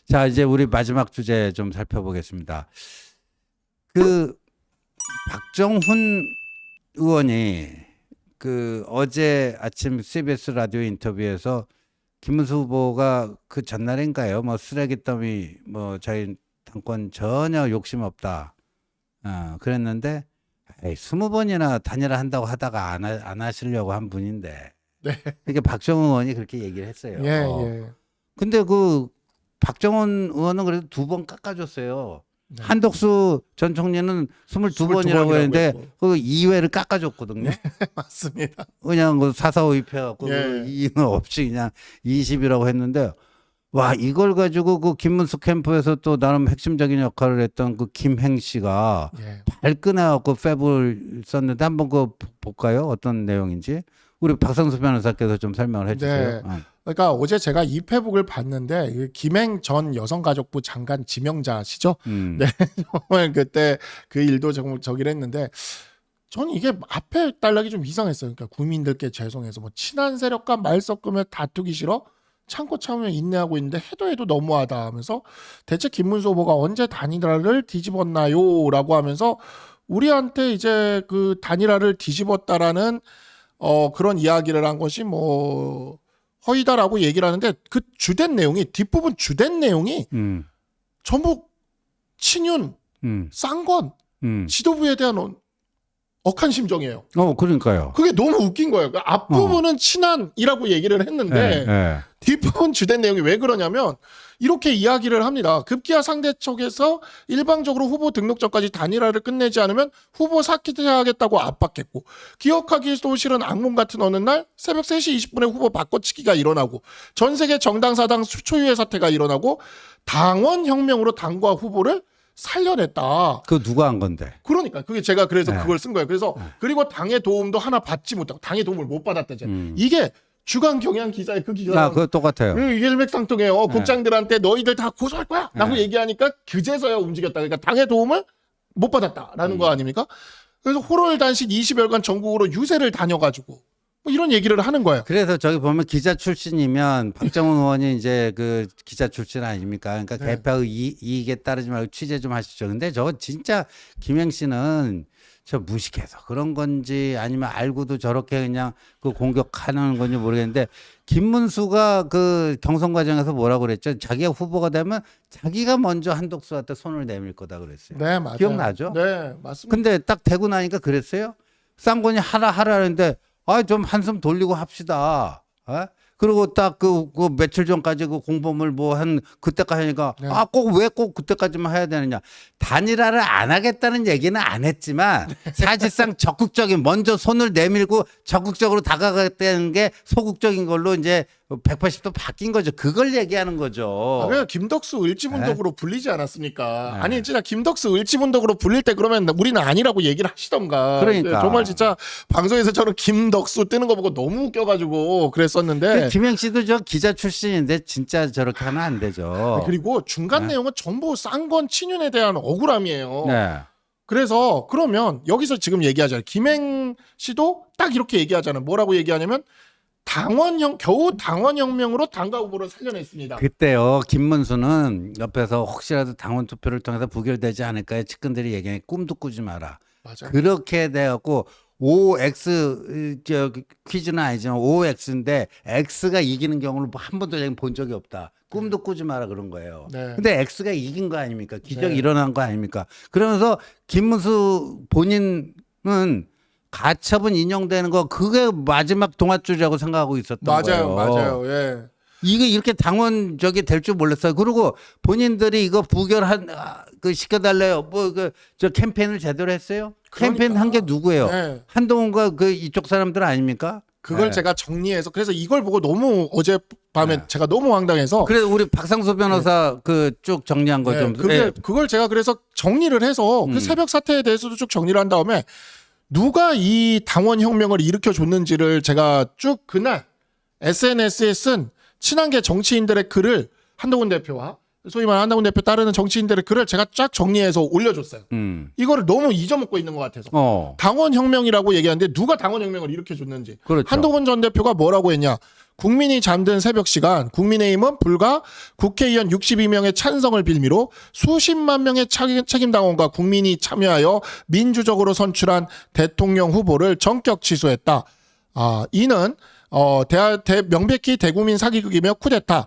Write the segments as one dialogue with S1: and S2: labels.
S1: 자, 이제 우리 마지막 주제 좀 살펴보겠습니다. 그 박정훈 의원이 그 어제 아침 CBS 라디오 인터뷰에서 김문수 후보가 그 전날인가요? 뭐 쓰레기 더미 뭐 저희 당권 전혀 욕심 없다. 그랬는데 20번이나 단일화 한다고 하다가 안 하시려고 한 분인데.
S2: 네.
S1: 이게 박정훈 의원이 그렇게 얘기를 했어요.
S2: 예, 예.
S1: 근데 그 박정훈 의원은 그래도 2번 깎아줬어요.
S2: 네.
S1: 한덕수 전 총리는 22번이라고 했는데 그 2회를 깎아줬거든요.
S2: 네, 맞습니다.
S1: 그냥 그 4.4.5 입혀갖고
S2: 예.
S1: 그 이유는 없이 그냥 20이라고 했는데 와 이걸 가지고 그 김문수 캠프에서 또 나름 핵심적인 역할을 했던 그 김행 씨가
S2: 예.
S1: 발끈해갖고 팹을 썼는데 한번 그거 볼까요? 어떤 내용인지 우리 박상수 변호사께서 좀 설명을 해주세요.
S2: 네. 그러니까 어제 제가 이 페북을 봤는데 이 김행 전 여성가족부 장관 지명자시죠? 네. 정말 그때 그 일도 정말 저기를 했는데 저는 이게 앞에 단락이 좀 이상했어요. 그러니까 국민들께 죄송해서 뭐 친한 세력과 말 섞으며 다투기 싫어 참고 참으면 인내하고 있는데 해도 너무하다 하면서 대체 김문수 후보가 언제 단일화를 뒤집었나요?라고 하면서 우리한테 이제 그 단일화를 뒤집었다라는 그런 이야기를 한 것이 뭐 허위다라고 얘기를 하는데 그 주된 내용이 뒷부분 주된 내용이 전부 친윤, 쌍권, 지도부에 대한 억한 심정이에요.
S1: 그러니까요.
S2: 그게 너무 웃긴 거예요. 그러니까 앞부분은 친한이라고 얘기를 했는데 뒷부분 주된 내용이 왜 그러냐면 이렇게 이야기를 합니다. 급기야 상대 쪽에서 일방적으로 후보 등록 전까지 단일화를 끝내지 않으면 후보 사퇴하겠다고 압박했고 기억하기도 싫은 악몽 같은 어느 날 새벽 3시 20분에 후보 바꿔치기가 일어나고 전 세계 정당 사당 초유의 사태가 일어나고 당원 혁명으로 당과 후보를 살려냈다.
S1: 그거 누가 한 건데?
S2: 그러니까 그게 제가 그래서 그걸 쓴 거예요. 그래서 그리고 당의 도움도 하나 받지 못하고 당의 도움을 못 받았다잖아요. 이게 주간 경향 기사의 그 기사.
S1: 그거 똑같아요.
S2: 이게 일맥상통해요. 국장들한테 너희들 다 고소할 거야. 라고 얘기하니까 그제서야 움직였다. 그러니까 당의 도움을 못 받았다라는 거 아닙니까? 그래서 호롤단식 20여일간 전국으로 유세를 다녀가지고 뭐 이런 얘기를 하는 거예요.
S1: 그래서 저기 보면 기자 출신이면 박정훈 의원이 이제 그 기자 출신 아닙니까? 그러니까
S2: 네.
S1: 개표 이익에 따르지 말고 취재 좀 하시죠. 근데 저거 진짜 김행 씨는 저 무식해서 그런 건지 아니면 알고도 저렇게 그냥 그 공격하는 건지 모르겠는데 김문수가 그 경선 과정에서 뭐라고 그랬죠? 자기가 후보가 되면 자기가 먼저 한독수한테 손을 내밀 거다 그랬어요.
S2: 네, 맞아요.
S1: 기억나죠?
S2: 네, 맞습니다.
S1: 근데 딱 되고 나니까 그랬어요. 쌍권이 하라 하는데 좀 한숨 돌리고 합시다. 그리고 딱 그 며칠 전까지 그 공범을 뭐 한 그때까지 하니까
S2: 네.
S1: 꼭 왜 꼭 그때까지만 해야 되느냐. 단일화를 안 하겠다는 얘기는 안 했지만 사실상 적극적인 먼저 손을 내밀고 적극적으로 다가갔다는 게 소극적인 걸로 이제 180도 바뀐 거죠. 그걸 얘기하는 거죠.
S2: 그래서 김덕수 을지문덕으로 불리지 않았습니까?
S1: 네.
S2: 아니 진짜 김덕수 을지문덕으로 불릴 때 그러면 우리는 아니라고 얘기를 하시던가.
S1: 그러니까.
S2: 정말 진짜 방송에서 저는 김덕수 뜨는 거 보고 너무 웃겨가지고 그랬었는데.
S1: 김행 씨도 저 기자 출신인데 진짜 저렇게 하면 안 되죠.
S2: 그리고 중간 내용은 전부 쌍권 친윤에 대한 억울함이에요.
S1: 네.
S2: 그래서 그러면 여기서 지금 얘기하잖아요. 김행 씨도 딱 이렇게 얘기하잖아요. 뭐라고 얘기하냐면 겨우 당원혁명으로 당과 후보를 살려냈습니다.
S1: 그때요 김문수는 옆에서 혹시라도 당원 투표를 통해서 부결되지 않을까요? 측근들이 얘기해 꿈도 꾸지 마라.
S2: 맞아요.
S1: 그렇게 돼갖고 OX 저 퀴즈는 아니지만 OX인데 X가 이기는 경우를 한 번도 본 적이 없다. 꿈도 꾸지 마라 그런 거예요.
S2: 네.
S1: 근데 X가 이긴 거 아닙니까? 기적이
S2: 네.
S1: 일어난 거 아닙니까? 그러면서 김문수 본인은 가처분 인용되는 거 그게 마지막 동아줄이라고 생각하고 있었던 거예요.
S2: 맞아요. 예.
S1: 이게 이렇게 당원 저기 될 줄 몰랐어요. 그리고 본인들이 이거 부결한 그 시켜달래요. 뭐 그 저 캠페인을 제대로 했어요? 캠페인 한 게 누구예요?
S2: 네.
S1: 한동훈과 그 이쪽 사람들 아닙니까?
S2: 그걸
S1: 네.
S2: 제가 정리해서 그래서 이걸 보고 너무 어젯밤에 제가 너무 황당해서
S1: 그래서 우리 박상수 변호사 그 쭉 정리한 거 좀.
S2: 그걸 제가 그래서 정리를 해서 그 새벽 사태에 대해서도 쭉 정리를 한 다음에 누가 이 당원 혁명을 일으켜 줬는지를 제가 쭉 그날 SNS에 쓴 친한계 정치인들의 글을 한동훈 대표와 소위 말하는 한동훈 대표 따르는 정치인들의 글을 제가 쫙 정리해서 올려줬어요. 이거를 너무 잊어먹고 있는 것 같아서. 당원 혁명이라고 얘기하는데 누가 당원 혁명을 일으켜 줬는지.
S1: 그렇죠.
S2: 한동훈 전 대표가 뭐라고 했냐. 국민이 잠든 새벽 시간 국민의힘은 불과 국회의원 62명의 찬성을 빌미로 수십만 명의 책임당원과 국민이 참여하여 민주적으로 선출한 대통령 후보를 전격 취소했다. 이는 명백히 대국민 사기극이며 쿠데타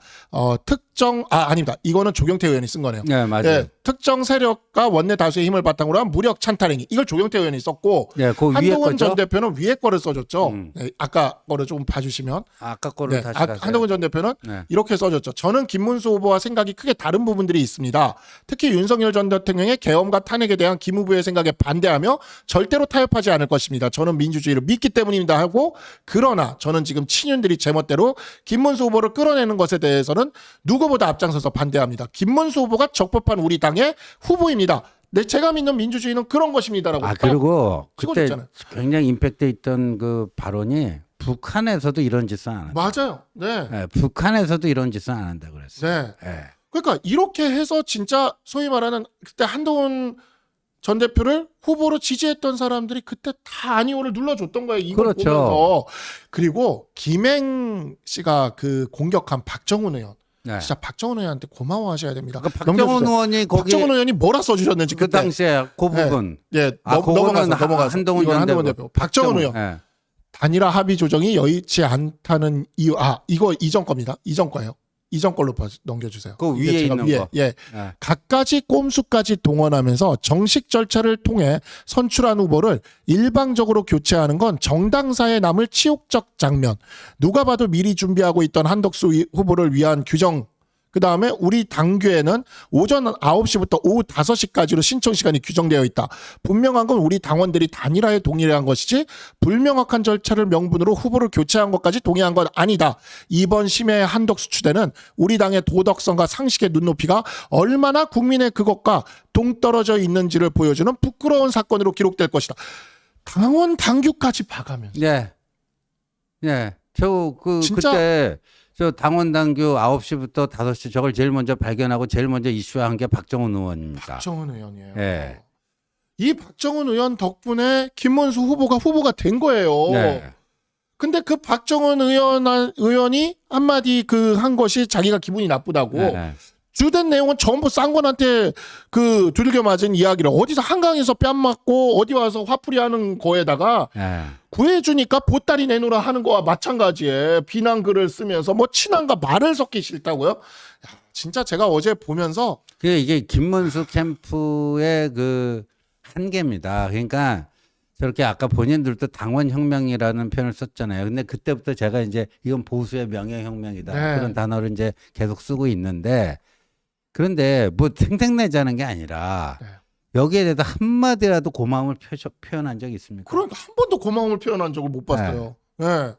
S2: 아닙니다. 이거는 조경태 의원이 쓴 거네요.
S1: 네, 맞아요.
S2: 특정 세력과 원내 다수의 힘을 바탕으로 한 무력 찬탈행위. 이걸 조경태 의원이 썼고
S1: 네, 그 위에
S2: 한동훈
S1: 거죠?
S2: 전 대표는 위에 거를 써줬죠. 네, 아까 거를 조금 봐주시면
S1: 아까 거를
S2: 네,
S1: 다시 가세요.
S2: 한동훈 전 대표는
S1: 네.
S2: 이렇게 써줬죠. 저는 김문수 후보와 생각이 크게 다른 부분들이 있습니다. 특히 윤석열 전 대통령의 계엄과 탄핵에 대한 김 후보의 생각에 반대하며 절대로 타협하지 않을 것입니다. 저는 민주주의를 믿기 때문입니다 하고, 그러나 저는 지금 친윤들이 제멋대로 김문수 후보를 끌어내는 것에 대해서는 누구보다 앞장서서 반대합니다. 김문수 후보가 적법한 우리 당의 후보입니다. 네, 제가 믿는 민주주의는 그런 것입니다라고.
S1: 그리고 그때
S2: 찍어줬잖아요.
S1: 굉장히 임팩트 있던 그 발언이 북한에서도 이런 짓은 안 한다.
S2: 맞아요. 네.
S1: 네, 북한에서도 이런 짓은 안 한다 그랬어요.
S2: 네.
S1: 네.
S2: 그러니까 이렇게 해서 진짜 소위 말하는 그때 한동훈 전 대표를 후보로 지지했던 사람들이 그때 다 아니오를 눌러줬던 거예요. 이걸
S1: 그렇죠.
S2: 보면서. 그리고 김행 씨가 그 공격한 박정훈 의원.
S1: 네.
S2: 진짜 박정훈 의원한테 고마워하셔야 됩니다.
S1: 그러니까 박정훈
S2: 넘겨주세요.
S1: 의원이 거기
S2: 박정훈 의원이 뭐라 써주셨는지
S1: 그
S2: 그때.
S1: 당시에 그 부분
S2: 예,
S1: 그거는
S2: 넘어가서
S1: 한동훈
S2: 이건
S1: 전
S2: 한동훈
S1: 대표.
S2: 대표. 박정훈 의원.
S1: 예.
S2: 단일화 합의 조정이 여의치 않다는 이유. 이거 이전 겁니다. 이전 거예요. 이전 걸로 넘겨주세요.
S1: 그
S2: 이게
S1: 위에
S2: 제가
S1: 있는 거.
S2: 예.
S1: 예.
S2: 갖가지 꼼수까지 동원하면서 정식 절차를 통해 선출한 후보를 일방적으로 교체하는 건 정당사에 남을 치욕적 장면. 누가 봐도 미리 준비하고 있던 한덕수 후보를 위한 규정. 그 다음에 우리 당규에는 오전 9시부터 오후 5시까지로 신청 시간이 규정되어 있다. 분명한 건 우리 당원들이 단일화에 동의한 것이지 불명확한 절차를 명분으로 후보를 교체한 것까지 동의한 건 아니다. 이번 심야의 한덕수 추대는 우리 당의 도덕성과 상식의 눈높이가 얼마나 국민의 그것과 동떨어져 있는지를 보여주는 부끄러운 사건으로 기록될 것이다. 당원 당규까지 봐가면서.
S1: 네. 예.
S2: 진짜-
S1: 그때 저 당원 당규 9시부터 5시 저걸 제일 먼저 발견하고 제일 먼저 이슈화한 게 박정훈 의원입니다.
S2: 박정훈 의원이에요.
S1: 예.
S2: 이 박정훈 의원 덕분에 김문수 후보가 된 거예요.
S1: 네.
S2: 근데 그 박정훈 의원이 한마디 한 것이 자기가 기분이 나쁘다고.
S1: 네.
S2: 주된 내용은 전부 쌍권한테 두들겨 맞은 이야기를 어디서 한강에서 뺨 맞고 어디 와서 화풀이하는 거에다가
S1: 예.
S2: 구해주니까 보따리 내놓으라 하는 거와 마찬가지에 비난글을 쓰면서 뭐 친한가 말을 섞기 싫다고요? 야, 진짜 제가 어제 보면서
S1: 이게 김문수 캠프의 그 한계입니다. 그러니까 저렇게 아까 본인들도 당원혁명이라는 표현을 썼잖아요. 근데 그때부터 제가 이제 이건 보수의 명예혁명이다.
S2: 네.
S1: 그런 단어를 이제 계속 쓰고 있는데, 그런데 뭐 생색내자는 게 아니라
S2: 네.
S1: 여기에 대해서 한마디라도 고마움을 표현한 적이 있습니까?
S2: 그러니까 한 번도 고마움을 표현한 적을 못 봤어요. 네.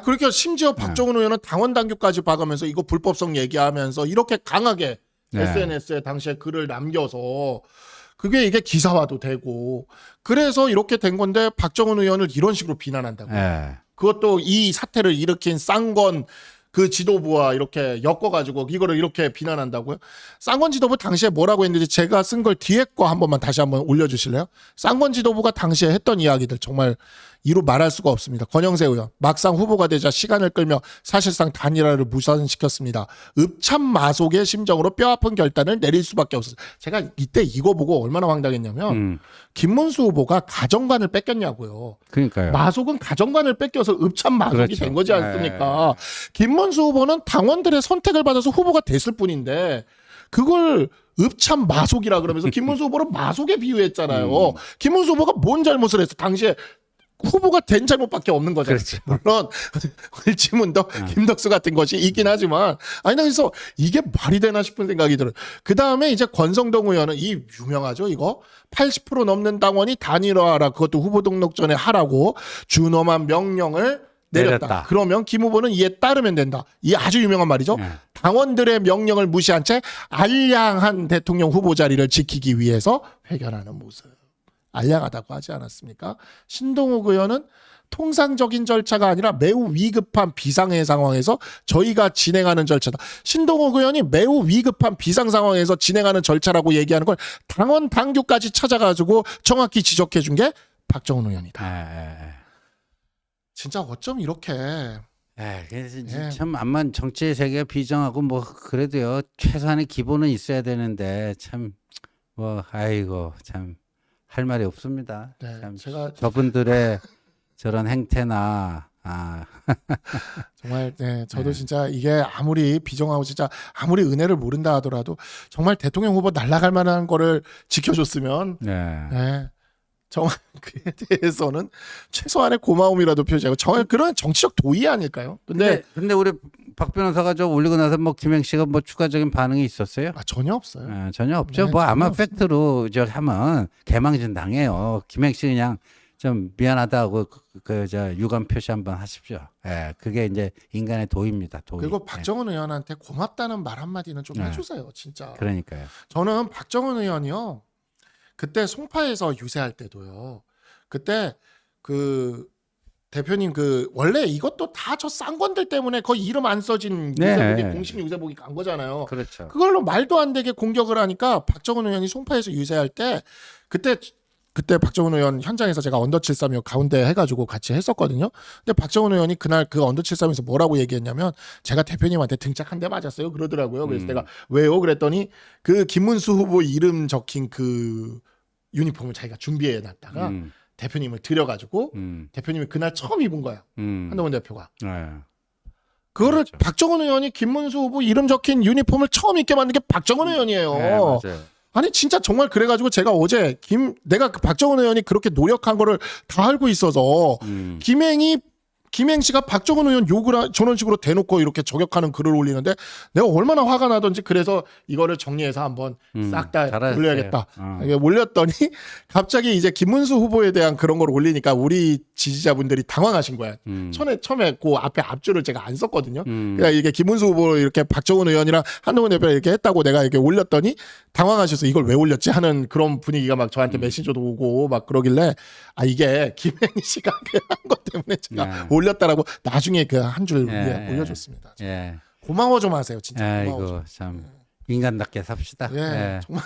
S2: 그러니까 심지어 박정훈 의원은 당원 당규까지 봐가면서 이거 불법성 얘기하면서 이렇게 강하게
S1: 네.
S2: SNS에 당시에 글을 남겨서 이게 기사화도 되고 그래서 이렇게 된 건데 박정훈 의원을 이런 식으로 비난한다고.
S1: 예.
S2: 그것도 이 사태를 일으킨 쌍권 지도부와 이렇게 엮어가지고 이거를 이렇게 비난한다고요? 쌍권 지도부 당시에 뭐라고 했는지 제가 쓴 걸 뒤에 거 한 번만 다시 한번 올려주실래요? 쌍권 지도부가 당시에 했던 이야기들 정말 이루 말할 수가 없습니다. 권영세 의원 막상 후보가 되자 시간을 끌며 사실상 단일화를 무산시켰습니다. 읍참마속의 심정으로 뼈아픈 결단을 내릴 수밖에 없었어요. 제가 이때 이거 보고 얼마나 황당했냐면 김문수 후보가 가정관을 뺏겼냐고요.
S1: 그러니까요.
S2: 마속은 가정관을 뺏겨서 읍참마속이
S1: 그렇죠.
S2: 된 거지 않습니까? 김문수 후보는 당원들의 선택을 받아서 후보가 됐을 뿐인데 그걸 읍참마속이라 그러면서 김문수 후보를 마속에 비유했잖아요. 김문수 후보가 뭔 잘못을 했어? 당시에 후보가 된 잘못밖에 없는 거잖아요.
S1: 그렇죠.
S2: 물론 을지문덕 김덕수 같은 것이 있긴 하지만 그래서 이게 말이 되나 싶은 생각이 들어요. 그 다음에 이제 권성동 의원은 이 유명하죠 이거 80% 넘는 당원이 단일화하라 그것도 후보 등록 전에 하라고 준엄한 명령을 내렸다. 그러면 김 후보는 이에 따르면 된다. 이 아주 유명한 말이죠. 당원들의 명령을 무시한 채 알량한 대통령 후보 자리를 지키기 위해서 회견하는 모습. 알량하다고 하지 않았습니까? 신동욱 의원은 통상적인 절차가 아니라 매우 위급한 비상의 상황에서 저희가 진행하는 절차다. 신동욱 의원이 매우 위급한 비상 상황에서 진행하는 절차라고 얘기하는 걸 당원 당규까지 찾아가지고 정확히 지적해 준 게 박정훈 의원이다. 진짜 어쩜 이렇게
S1: 그래서
S2: 예.
S1: 참 암만 정치의 세계가 비정하고 뭐 그래도요 최소한의 기본은 있어야 되는데 참 뭐 아이고 참 할 말이 없습니다.
S2: 네,
S1: 참
S2: 제가
S1: 저분들의 저런 행태나
S2: 정말 네, 저도
S1: 네.
S2: 진짜 이게 아무리 비정하고 진짜 아무리 은혜를 모른다 하더라도 정말 대통령 후보 날아갈 만한 거를 지켜줬으면
S1: 네.
S2: 네, 정말 그에 대해서는 최소한의 고마움이라도 표시하고 정말 그런 정치적 도의 아닐까요?
S1: 근데 우리 박 변호사가 저 올리고 나서 뭐 김행 씨가 뭐 추가적인 반응이 있었어요?
S2: 전혀 없어요.
S1: 전혀 없죠.
S2: 네,
S1: 뭐
S2: 전혀
S1: 아마
S2: 없습니다.
S1: 팩트로 저 하면 개망신 당해요. 김행 씨 그냥 좀 미안하다고 저 유감 표시 한번 하십시오. 그게 이제 인간의 도입니다. 도의.
S2: 그리고 박정훈 의원한테 고맙다는 말 한마디는 좀
S1: 네.
S2: 해주세요. 진짜.
S1: 그러니까요.
S2: 저는 박정훈 의원이요. 그때 송파에서 유세할 때도요. 그때 그 대표님 원래 이것도 다 저 쌍권들 때문에 거의 이름 안 써진
S1: 네.
S2: 유세복이 공식 유세복이 간 거잖아요.
S1: 그렇죠.
S2: 그걸로 말도 안 되게 공격을 하니까 박정훈 의원이 송파에서 유세할 때 그때 박정훈 의원 현장에서 제가 언더 73이 가운데 해가지고 같이 했었거든요. 근데 박정훈 의원이 그날 그 언더 73에서 뭐라고 얘기했냐면 제가 대표님한테 등짝 한 대 맞았어요 그러더라고요. 그래서 내가 왜요? 그랬더니 그 김문수 후보 이름 적힌 그 유니폼을 자기가 준비해 놨다가 대표님을 들여가지고 대표님이 그날 처음 입은 거야. 한동훈 대표가. 그거를
S1: 그렇죠.
S2: 박정훈 의원이 김문수 후보 이름 적힌 유니폼을 처음 입게 만든 게 박정훈 의원이에요.
S1: 네, 맞아요.
S2: 아니 진짜 정말 그래가지고 제가 어제 내가 그 박정훈 의원이 그렇게 노력한 거를 다 알고 있어서 김행 씨가 박정훈 의원 욕을 저런 식으로 대놓고 이렇게 저격하는 글을 올리는데 내가 얼마나 화가 나던지 그래서 이거를 정리해서 한번 싹 다
S1: 잘하셨어요.
S2: 올려야겠다. 이게 올렸더니 갑자기 이제 김문수 후보에 대한 그런 걸 올리니까 우리 지지자분들이 당황하신 거야. 처음에 그 앞에 앞줄을 제가 안 썼거든요. 그러니까 이게 김문수 후보 이렇게 박정훈 의원이랑 한동훈 대표가 이렇게 했다고 내가 이렇게 올렸더니 당황하셔서 이걸 왜 올렸지 하는 그런 분위기가 막 저한테 메신저도 오고 막 그러길래 이게 김행 씨가 한 것 때문에 제가 올렸다라고 나중에 그 한 줄 위에 올려줬습니다. 고마워 좀 하세요, 진짜. 고마워
S1: 이거
S2: 좀.
S1: 참 인간답게 삽시다.
S2: 정말